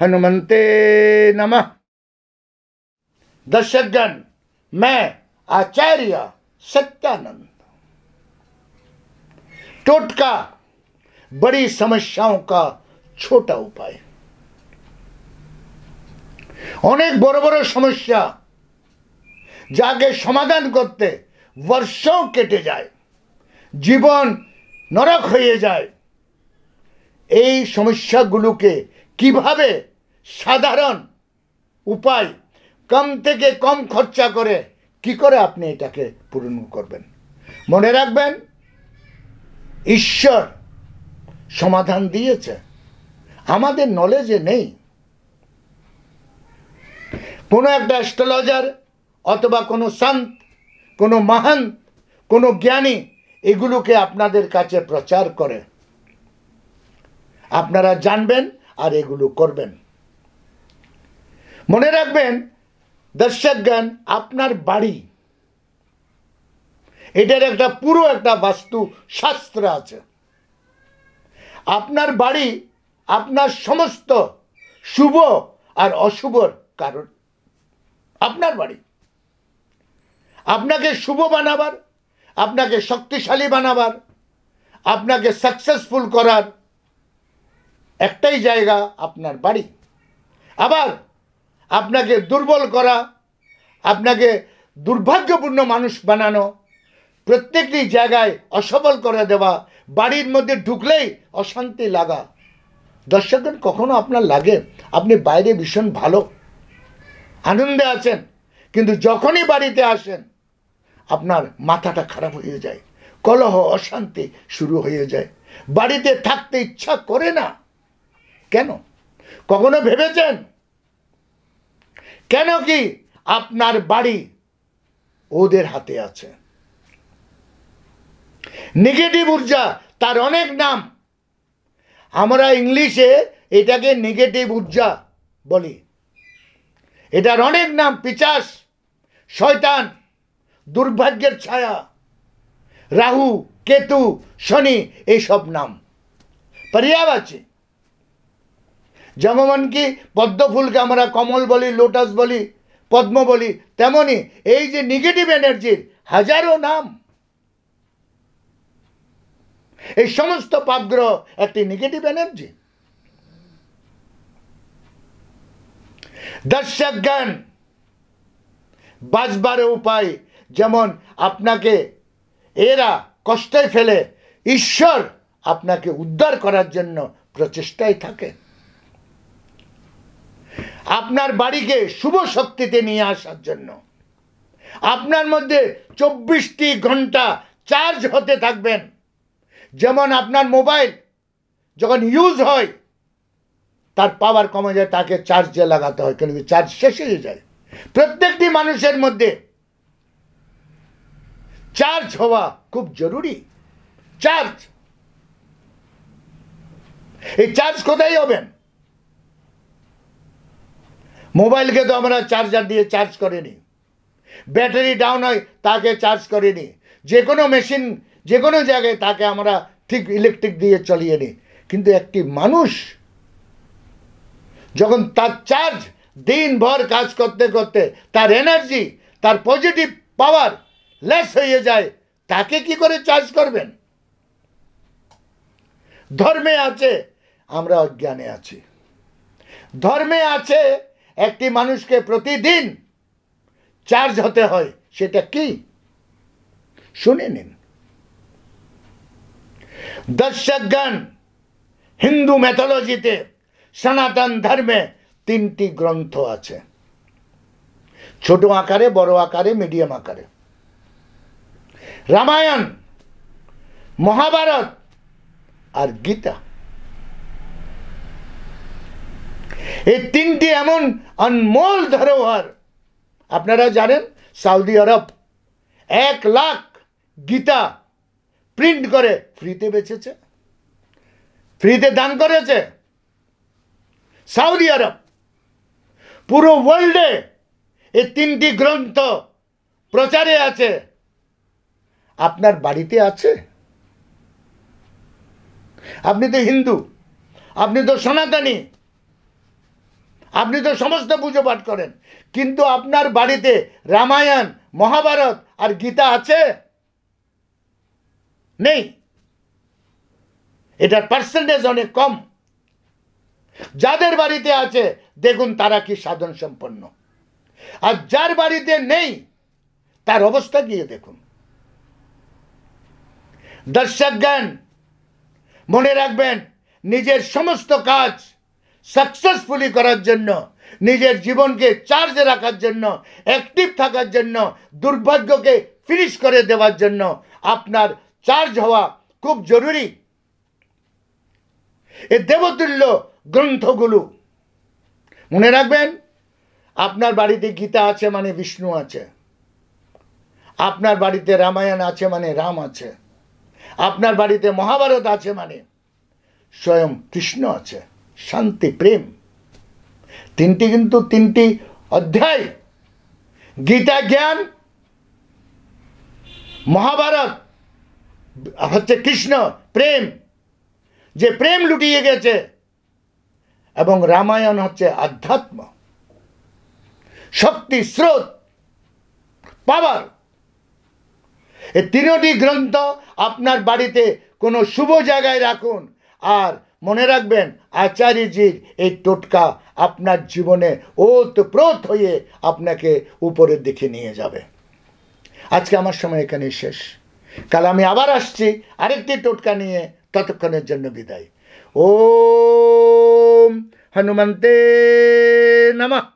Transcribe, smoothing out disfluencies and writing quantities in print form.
हनुमंते नमः। दर्शकगण, मैं आचार्य सत्यानंद। टोटका, बड़ी समस्याओं का छोटा उपाय। अनेक बड़ बड़ समस्या जाके समाधान करते वर्षों केटे जाए, जीवन नरक হয়ে যায়। এই সমস্যাগুলোকে কিভাবে সাধারণ উপায় কম থেকে কম খরচা করে কি করে আপনি এটাকে পূরণ করবেন? মনে রাখবেন, ঈশ্বর সমাধান দিয়েছে, আমাদের নলেজে নেই। কোনো একটা অ্যাস্ট্রোলজার অথবা কোনো সন্ত, কোনো মহান, কোনো জ্ঞানী এগুলোকে আপনাদের কাছে প্রচার করে, আপনারা জানবেন আর এগুলো করবেন। মনে রাখবেন দর্শকগণ, আপনার বাড়ি এটার একটা পুরো একটা বাস্তু শাস্ত্র আছে। আপনার বাড়ি আপনার সমস্ত শুভ আর অশুভর কারণ। আপনার বাড়ি আপনাকে শুভ বানাবার, আপনাকে শক্তিশালী বানাবার, আপনাকে সাকসেসফুল করার একটাই জায়গা আপনার বাড়ি। আবার আপনাকে দুর্বল করা, আপনাকে দুর্ভাগ্যপূর্ণ মানুষ বানানো, প্রত্যেকটি জায়গায় অসফল করে দেওয়া, বাড়ির মধ্যে ঢুকলেই অশান্তি লাগা। দর্শকগণ, কখনো আপনার লাগে আপনি বাইরে ভীষণ ভালো আনন্দে আছেন, কিন্তু যখনই বাড়িতে আসেন আপনার মাথাটা খারাপ হয়ে যায়, কলহ অশান্তি শুরু হয়ে যায়, বাড়িতে থাকতে ইচ্ছা করে না। কেন? কখনো ভেবেছেন কেন? কি আপনার বাড়ি ওদের হাতে আছে। নেগেটিভ ঊর্জা, তার অনেক নাম। আমরা ইংলিশে এটাকে নেগেটিভ ঊর্জা বলি। এটার অনেক নাম, পিশাচ, শয়তান, দুর্ভাগ্যের ছায়া, রাহু, কেতু, শনি, এইসব নাম পর্যায়বাচী। যেমন কি পদ্ম ফুলকে আমরা কমল বলি, লোটাস বলি, পদ্ম বলি, তেমনি এই যে নেগেটিভ এনার্জির হাজারো নাম। এই সমস্ত পাপগ্রহ একটি নেগেটিভ এনার্জি। দর্শকগণ, বাঁচবার উপায় যেমন আপনাকে এরা কষ্টে ফেলে, ঈশ্বর আপনাকে উদ্ধার করার জন্য প্রচেষ্টায় থাকে। আপনার বাড়িকে শুভ শক্তিতে নিয়ে আসার জন্য আপনার মধ্যে 24টি ঘন্টা চার্জ হতে থাকবেন। যেমন আপনার মোবাইল যখন ইউজ হয় তার পাওয়ার কমে যায়, তাকে চার্জে লাগাতে হয়, কিন্তু চার্জ শেষ হয়ে যায়। প্রত্যেকটি মানুষের মধ্যে চার্জ হওয়া খুব জরুরি। চার্জ, এই চার্জ কোথায় হবেন? মোবাইলকে তো আমরা চার্জার দিয়ে চার্জ করিনি, ব্যাটারি ডাউন হয় তাকে চার্জ করিনি, যে কোনো মেশিন যে কোনো জায়গায় তাকে আমরা ঠিক ইলেকট্রিক দিয়ে চালিয়ে নিই। কিন্তু একটি মানুষ যখন তার চার্জ দিনভর কাজ করতে করতে তার এনার্জি, তার পজিটিভ পাওয়ার লেস হয়ে যায়, তাকে কি করে চার্জ করবেন? ধর্মে আছে, আমরা অজ্ঞানে আছি। ধর্মে আছে একটি মানুষকে প্রতিদিন চার্জ হতে হয়, সেটা কি শুনে নিন। দর্শকগণ, হিন্দু ম্যাথোলজিতে সনাতন ধর্মে 3টি গ্রন্থ আছে, ছোট আকারে, বড় আকারে, মিডিয়াম আকারে। রামায়ণ, মহাভারত আর গীতা। এই 3টি এমন অনমোল ধরোহর। আপনারা জানেন সৌদি আরব 1 লাখ গীতা প্রিন্ট করে ফ্রিতে বেচেছে, ফ্রিতে দান করেছে। সৌদি আরব পুরো ওয়ার্ল্ডে এই 3টি গ্রন্থ প্রচারে আছে। আপনার বাড়িতে আছে? আপনি তো হিন্দু, আপনি তো সনাতনী, আপনি তো সমস্ত পুজো পাঠ করেন, কিন্তু আপনার বাড়িতে রামায়ণ, মহাভারত আর গীতা আছে? নেই। এটার পার্সেন্টেজ অনেক কম। যাদের বাড়িতে আছে দেখুন তারা কি সাধন সম্পন্ন, আর যার বাড়িতে নেই তার অবস্থা গিয়ে দেখুন। দর্শকগণ, মনে রাখবেন, নিজের সমস্ত কাজ সাকসেসফুলি করার জন্য, নিজের জীবনকে চার্জে রাখার জন্য, অ্যাক্টিভ থাকার জন্য, দুর্ভাগ্যকে ফিনিশ করে দেওয়ার জন্য আপনার চার্জ হওয়া খুব জরুরি। এই দেবতুল্য গ্রন্থগুলো মনে রাখবেন, আপনার বাড়িতে গীতা আছে মানে বিষ্ণু আছে, আপনার বাড়িতে রামায়ণ আছে মানে রাম আছে, আপনার বাড়িতে মহাভারত আছে মানে স্বয়ং কৃষ্ণ আছে। শান্তি, প্রেম, তিনটি কিন্তু তিনটি অধ্যায়। গীতা জ্ঞান, মহাভারত হচ্ছে কৃষ্ণ প্রেম, যে প্রেম লুটিয়ে গেছে, এবং রামায়ণ হচ্ছে আধ্যাত্ম, শক্তি, স্রোত, পাওয়ার। এই তিনটি গ্রন্থ আপনার বাড়িতে কোনো শুভ জায়গায় রাখুন, আর মনে রাখবেন আচার্যজির এই টোটকা আপনার জীবনে ওতপ্রোত হয়ে আপনাকে উপরের দিকে নিয়ে যাবে। আজকে আমার সময় এখানে শেষ। কাল আমি আবার আসছি আরেকটি টোটকা নিয়ে। ততক্ষণের জন্য বিদায়। ওম হনুমন্তে নমঃ।